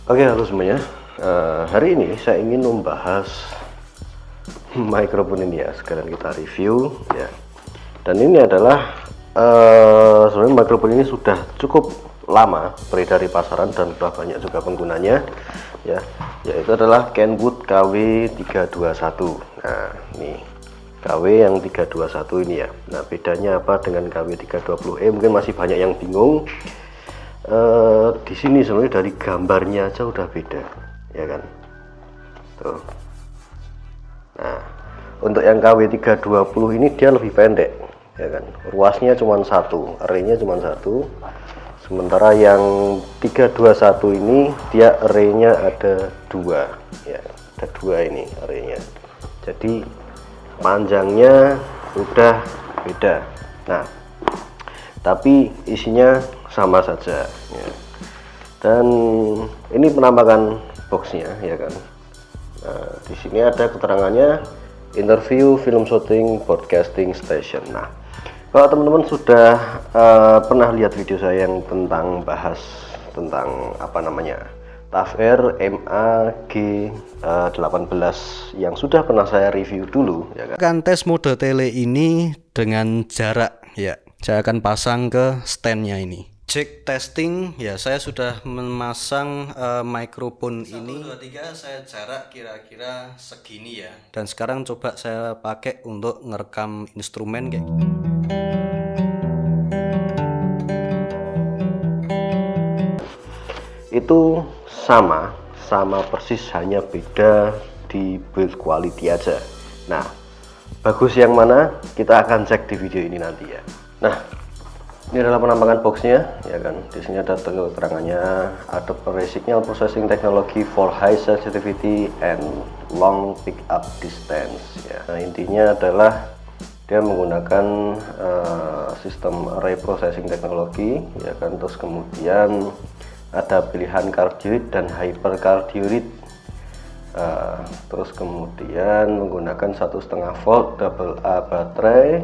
Oke, halo semuanya. Hari ini saya ingin membahas mikrofon ini ya. Sekarang kita review ya. Dan ini adalah sebenarnya mikrofon ini sudah cukup lama beredar di pasaran dan sudah banyak juga penggunanya ya. Yaitu adalah Kenwood KW321. Nah, ini KW yang 321 ini ya. Nah, bedanya apa dengan KW320E? Mungkin masih banyak yang bingung. Di sini sebenarnya dari gambarnya aja udah beda ya kan tuh. Nah, untuk yang KW320 ini dia lebih pendek ya kan, ruasnya cuma satu, arraynya cuma satu, sementara yang 321 ini dia arraynya ada dua ya, ada dua ini arraynya, jadi panjangnya udah beda. Nah, tapi isinya sama saja ya. Dan ini penampakan boxnya ya kan. Nah, di sini ada keterangannya interview film shooting broadcasting station. Nah, kalau teman-teman sudah pernah lihat video saya yang tentang bahas tentang apa namanya TAF Air MAG18 yang sudah pernah saya review dulu ya kan. Akan tes mode tele ini dengan jarak ya. Saya akan pasang ke standnya ini. Cek testing ya, saya sudah memasang mikrofon ini. 1, 2, 3 saya jarak kira-kira segini ya. Dan sekarang coba saya pakai untuk ngerekam instrumen kayak gini. Itu sama persis, hanya beda di build quality aja. Nah, bagus yang mana kita akan cek di video ini nanti ya. Nah, ini adalah penampakan boxnya ya kan. Di sini ada keterangannya Adobe Signal Processing Technology for High Sensitivity and Long Pickup Distance ya. Nah, intinya adalah dia menggunakan sistem array processing teknologi ya kan. Terus kemudian ada pilihan cardioid dan hypercardioid. Terus kemudian menggunakan 1,5 volt double A baterai.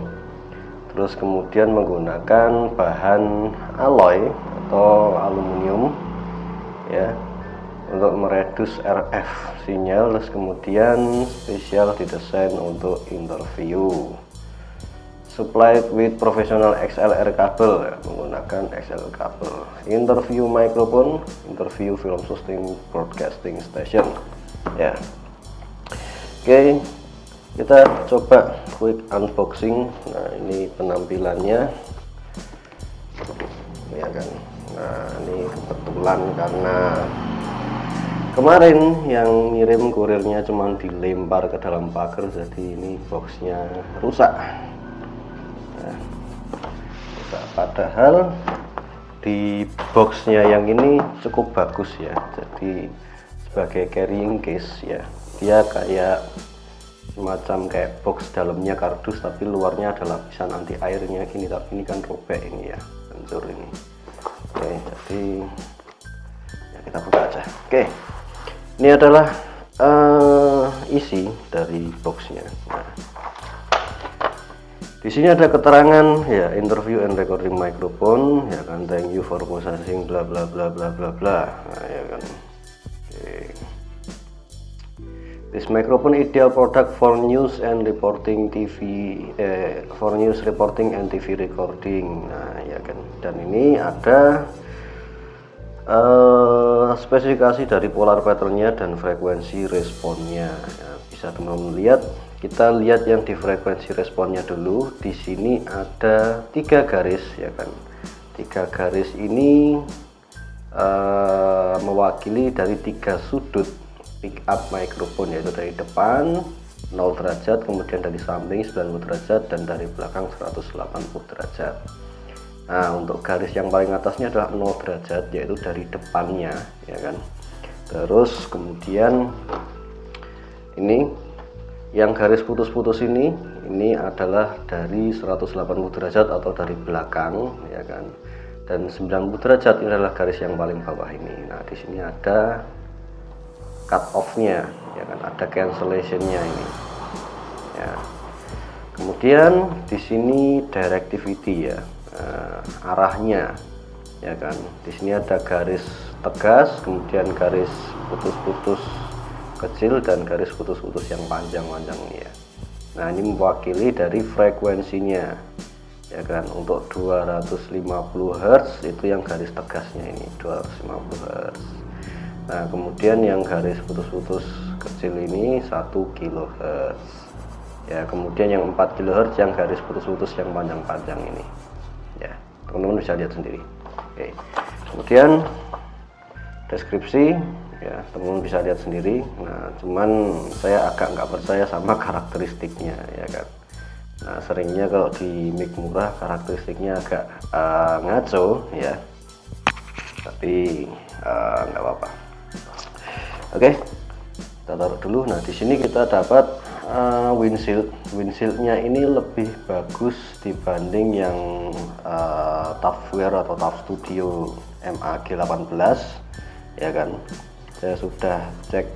Terus kemudian menggunakan bahan alloy atau aluminium ya untuk meredus RF sinyal. Terus kemudian spesial didesain untuk interview, supplied with professional XLR kabel ya, menggunakan XLR kabel. Interview microphone, interview film shooting broadcasting station ya. Oke, kita coba quick unboxing. Nah, ini penampilannya ya kan. Nah, ini kebetulan karena kemarin yang ngirim kurirnya cuma dilempar ke dalam pagar, jadi ini boxnya rusak. Nah, rusak. Padahal di boxnya yang ini cukup bagus ya, jadi sebagai carrying case ya, dia kayak semacam kayak box dalamnya kardus tapi luarnya ada lapisan anti airnya gini. Tapi ini kan robek ini ya, hancur ini. Oke, jadi ya kita buka aja. Oke, ini adalah isi dari boxnya. Nah, di sini ada keterangan ya, interview and recording microphone ya kan, thank you for processing bla bla bla bla bla bla. Nah, ya kan. Oke. This microphone ideal product for news and reporting for news reporting and TV recording. Nah, ya kan. Dan ini ada spesifikasi dari polar patternnya dan frekuensi responnya. Ya, bisa teman-teman lihat. Kita lihat yang di frekuensi responnya dulu. Di sini ada 3 garis ya kan. 3 garis ini mewakili dari 3 sudut pick up microphone, yaitu dari depan 0 derajat, kemudian dari samping 90 derajat, dan dari belakang 180 derajat. Nah, untuk garis yang paling atasnya adalah 0 derajat, yaitu dari depannya ya kan. Terus kemudian ini yang garis putus-putus ini adalah dari 180 derajat atau dari belakang ya kan. Dan 90 derajat ini adalah garis yang paling bawah ini. Nah, di sini ada cut off-nya ya kan, ada cancellation-nya ini ya. Kemudian di sini directivity ya, arahnya ya kan. Di sini ada garis tegas, kemudian garis putus-putus kecil dan garis putus-putus yang panjang-panjang ini ya. Nah, ini mewakili dari frekuensinya, ya kan. Untuk 250 Hz itu yang garis tegasnya ini 250 Hz. Nah, kemudian yang garis putus-putus kecil ini 1 kHz ya. Kemudian yang 4 kHz yang garis putus-putus yang panjang-panjang ini ya, teman-teman bisa lihat sendiri. Oke, kemudian deskripsi ya, teman-teman bisa lihat sendiri. Nah, cuman saya agak nggak percaya sama karakteristiknya ya kan. Nah, seringnya kalau di mic murah karakteristiknya agak ngaco ya, tapi nggak apa-apa. Oke, kita taruh dulu. Nah, di sini kita dapat windshieldnya ini lebih bagus dibanding yang Tafware atau Taf Studio MAG18 ya kan. Saya sudah cek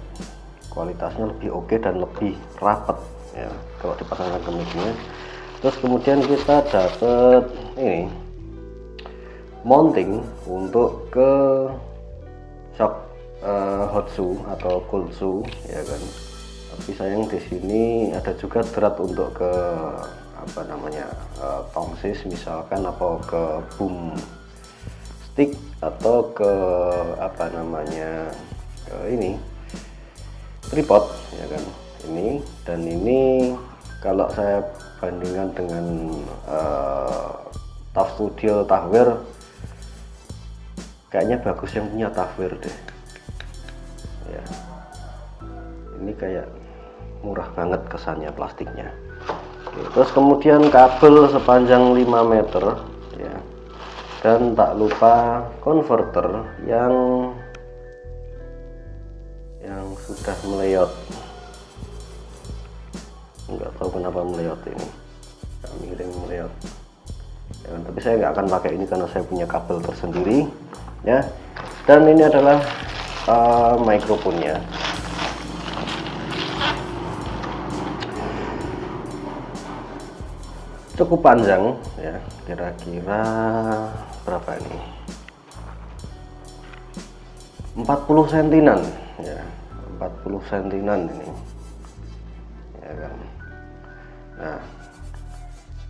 kualitasnya lebih oke dan lebih rapat ya kalau dipasangkan ke mic-nya. Terus kemudian kita dapat ini mounting untuk ke shock hot shoe atau cold shoe ya kan. Tapi sayang di sini ada juga drat untuk ke apa namanya tongsis misalkan, atau ke boom stick, atau ke apa namanya ini tripod ya kan. Ini dan ini kalau saya bandingkan dengan Taf Studio Tafware, kayaknya bagus yang punya Tafware deh ya. Ini kayak murah banget kesannya plastiknya. Oke, terus kemudian kabel sepanjang 5 meter ya, dan tak lupa konverter yang sudah meleot. Nggak tahu kenapa meleot ini, miring meleot ya, tapi saya nggak akan pakai ini karena saya punya kabel tersendiri ya. Dan ini adalah mikrofonnya. Cukup panjang ya, kira-kira berapa ini, 40 sentinan ya, 40 sentinan ini ya kan. Nah,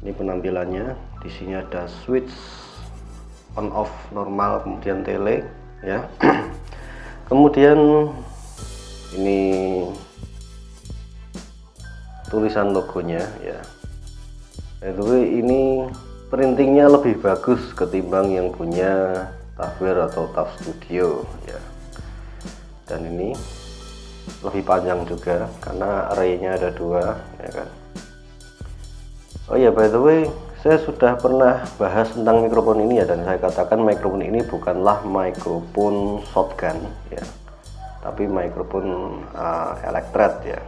ini penampilannya. Di sini ada switch on off normal, kemudian tele ya. Kemudian ini tulisan logonya ya. Ini printingnya lebih bagus ketimbang yang punya Tafware atau Taf Studio ya. Dan ini lebih panjang juga karena arraynya ada 2 ya kan. Oh ya, by the way, saya sudah pernah bahas tentang mikrofon ini ya, dan saya katakan mikrofon ini bukanlah mikrofon shotgun ya, tapi mikrofon elektret ya,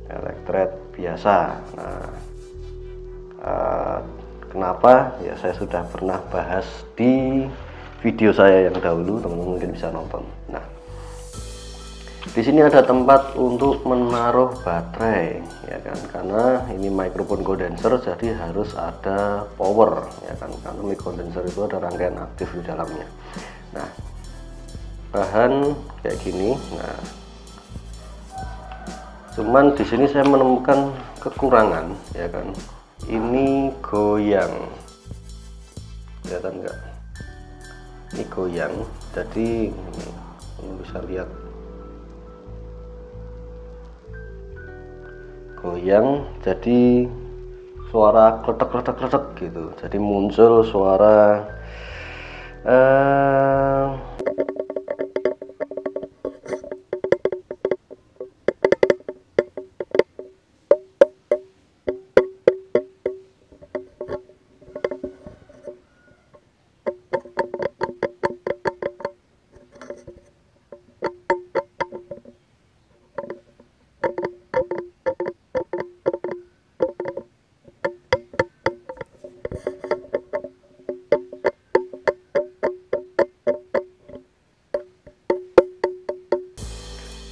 elektret biasa. Nah, kenapa ya, saya sudah pernah bahas di video saya yang dahulu, teman-teman mungkin bisa nonton. Nah, di sini ada tempat untuk menaruh baterai ya kan, karena ini mikrofon kondenser jadi harus ada power ya kan, karena mic kondenser itu ada rangkaian aktif di dalamnya. Nah, bahan kayak gini. Nah, cuman di sini saya menemukan kekurangan ya kan, ini goyang, kelihatan nggak? Ini goyang, jadi ini bisa lihat goyang, jadi suara kletek-kletek gitu, jadi muncul suara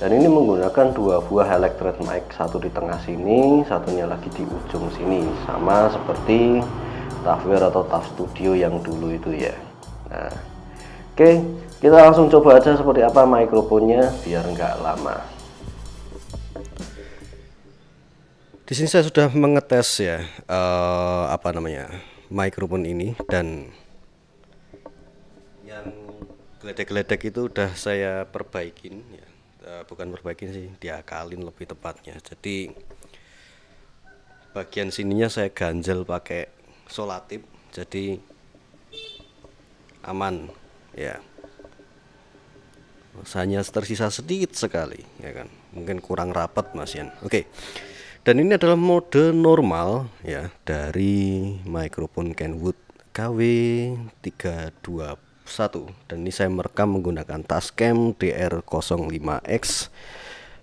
dan ini menggunakan 2 buah elektret mic, satu di tengah sini, satunya lagi di ujung sini, sama seperti Tafware atau Taf Studio yang dulu itu ya. Nah, oke, kita langsung coba aja seperti apa microphone-nya biar nggak lama. Di sini saya sudah mengetes ya microphone ini, dan yang geledek-geledek itu udah saya perbaikin ya. Bukan perbaikin sih, diakalin lebih tepatnya. Jadi bagian sininya saya ganjel pakai solatip, jadi aman ya. Hanya tersisa sedikit sekali ya kan, mungkin kurang rapat Mas Yan. Oke. Dan ini adalah mode normal ya dari microphone Kenwood KW321, dan ini saya merekam menggunakan Tascam DR05X.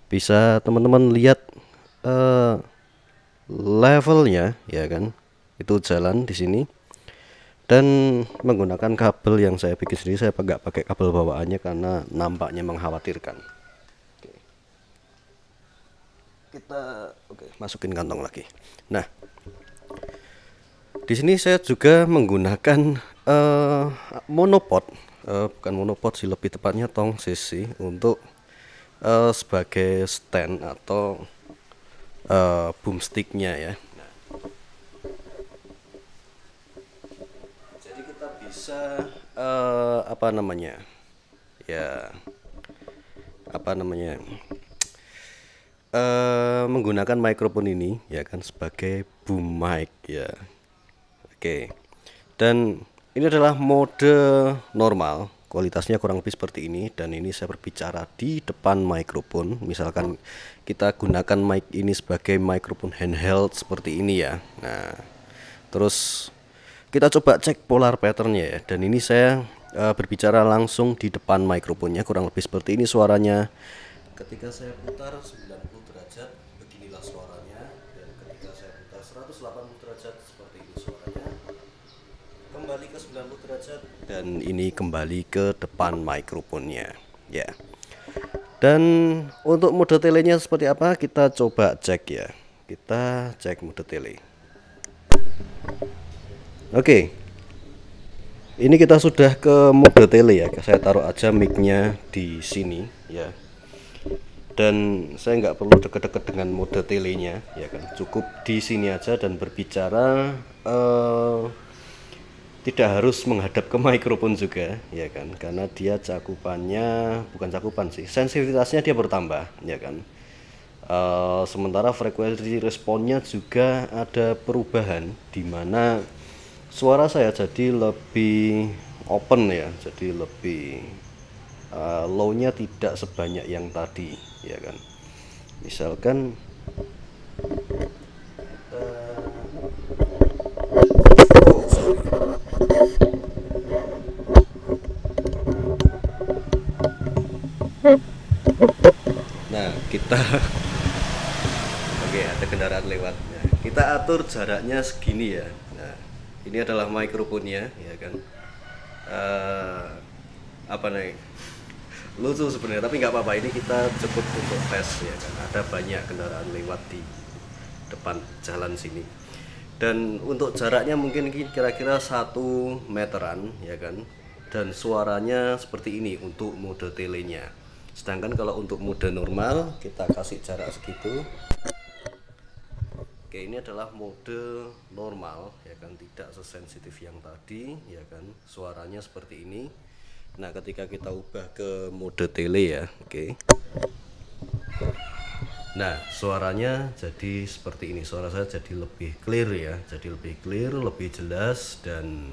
Bisa teman-teman lihat levelnya ya kan, itu jalan di sini. Dan menggunakan kabel yang saya bikin sendiri, saya nggak pakai kabel bawaannya karena nampaknya mengkhawatirkan. Kita masukin kantong lagi. Nah, di sini saya juga menggunakan monopod, bukan monopod sih, lebih tepatnya tong sisi untuk sebagai stand atau boomsticknya ya. Nah, jadi kita bisa menggunakan microphone ini ya kan sebagai boom mic ya. Oke. Dan ini adalah mode normal, kualitasnya kurang lebih seperti ini, dan ini saya berbicara di depan microphone. Misalkan kita gunakan mic ini sebagai microphone handheld seperti ini ya. Nah, terus kita coba cek polar patternnya ya, dan ini saya berbicara langsung di depan microphone-nya, kurang lebih seperti ini suaranya. Ketika saya putar 90 derajat beginilah suaranya, dan ketika saya putar 180 derajat seperti ini suaranya. Kembali ke 90 derajat dan ini kembali ke depan microphone-nya ya. Dan untuk mode telenya seperti apa, kita coba cek ya. Kita cek mode tele. Oke. Ini kita sudah ke mode tele ya. Saya taruh aja mic-nya di sini ya. Dan saya nggak perlu deket-deket dengan mode telenya ya kan, cukup di sini aja dan berbicara tidak harus menghadap ke mikrofon juga ya kan, karena dia cakupannya, bukan cakupan sih, sensitivitasnya dia bertambah ya kan. Sementara frekuensi responnya juga ada perubahan, di mana suara saya jadi lebih open ya, jadi lebih low-nya tidak sebanyak yang tadi ya kan. Misalkan nah kita oke, ada kendaraan lewat. Nah, kita atur jaraknya segini ya. Nah, ini adalah mikrofonnya ya kan. Lucu sebenarnya, tapi nggak apa-apa, ini kita cukup untuk tes ya kan. Ada banyak kendaraan lewat di depan jalan sini, dan untuk jaraknya mungkin kira-kira 1 meteran ya kan, dan suaranya seperti ini untuk mode telenya. Sedangkan kalau untuk mode normal kita kasih jarak segitu. Oke, ini adalah mode normal ya kan, tidak sesensitif yang tadi ya kan, suaranya seperti ini. Nah, ketika kita ubah ke mode tele ya, oke. Nah, suaranya jadi seperti ini. Suara saya jadi lebih clear ya, jadi lebih clear, lebih jelas, dan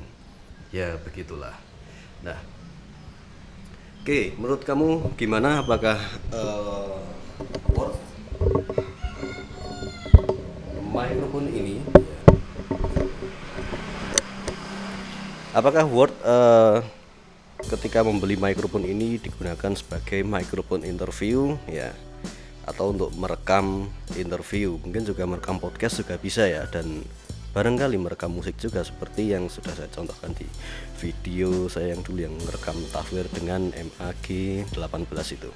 ya begitulah. Nah, oke, menurut kamu gimana? Apakah worth mikrofon ini? Apakah worth ketika membeli mikrofon ini digunakan sebagai mikrofon interview ya, atau untuk merekam interview, mungkin juga merekam podcast juga bisa ya, dan barangkali merekam musik juga seperti yang sudah saya contohkan di video saya yang dulu yang merekam Tafwir dengan MAG 18 itu.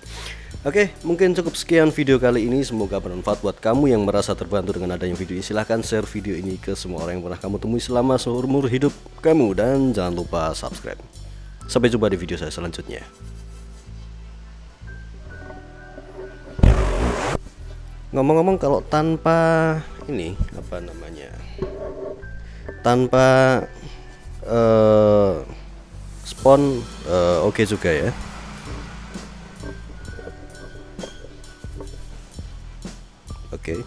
Oke, mungkin cukup sekian video kali ini, semoga bermanfaat buat kamu yang merasa terbantu dengan adanya video ini. Silahkan share video ini ke semua orang yang pernah kamu temui selama seumur hidup kamu, dan jangan lupa subscribe. Sampai jumpa di video saya selanjutnya. Ngomong-ngomong, kalau tanpa ini apa namanya, tanpa spon oke juga ya. Oke.